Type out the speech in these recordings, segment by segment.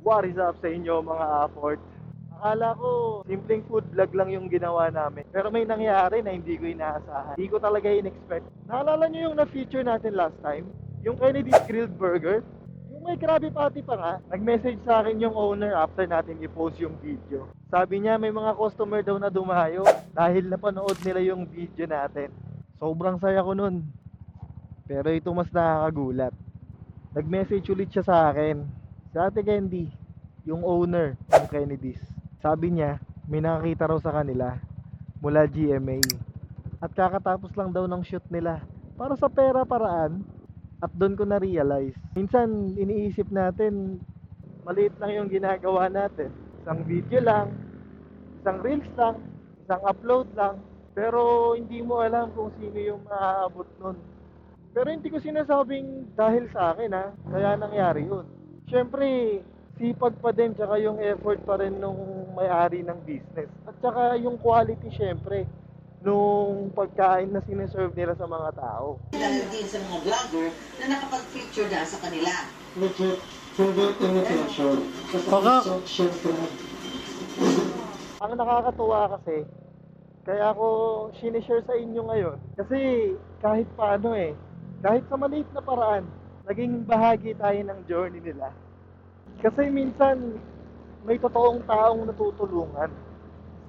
What is up sa inyo mga afford? Akala ko simpleng food vlog lang yung ginawa namin. Pero may nangyari na hindi ko inaasahan. Hindi ko talaga in-expect. Naalala nyo yung na-feature natin last time? Yung Kennedy's Grilled Burger? Yung may Krabby Patty pa nga. Nag-message sa akin yung owner after natin i-post yung video. Sabi niya may mga customer daw na dumayo dahil napanood nila yung video natin. Sobrang saya ko nun. Pero ito mas nakakagulat. Nag-message ulit siya sa akin. Sa Ate Candy, yung owner ng Kennedy's. Sabi niya, may nakakita raw sa kanila mula GMA. At kakatapos lang daw ng shoot nila. Para sa pera paraan. At doon ko na-realize. Minsan iniisip natin, maliit lang yung ginagawa natin. Isang video lang, isang reels lang, isang upload lang. Pero hindi mo alam kung sino yung maaabot nun. Pero hindi ko sinasabing dahil sa akin ha, kaya nangyari yun. Siyempre, sipag pa din, tsaka yung effort pa rin nung may-ari ng business. At tsaka yung quality siyempre, nung pagkain na sineserve nila sa mga tao. Dahil din sa mga vlogger na nakapag-feature na sa kanila. Legit, hindi imitation. Syempre, Ang nakakatuwa kasi, kaya ako sinishare sa inyo ngayon. Kasi kahit paano kahit sa maliit na paraan, naging bahagi tayo ng journey nila. Kasi minsan, may totoong taong natutulungan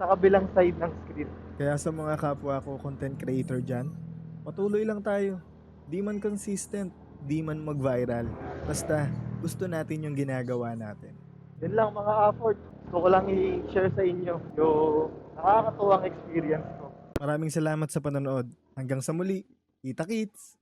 sa kabilang side ng screen. Kaya sa mga kapwa ko content creator dyan, patuloy lang tayo. Di man consistent, di man mag-viral. Basta gusto natin yung ginagawa natin. Yun lang mga effort. Gusto ko lang i-share sa inyo yung nakakatuwang experience ko. Maraming salamat sa panonood. Hanggang sa muli. Kita kits!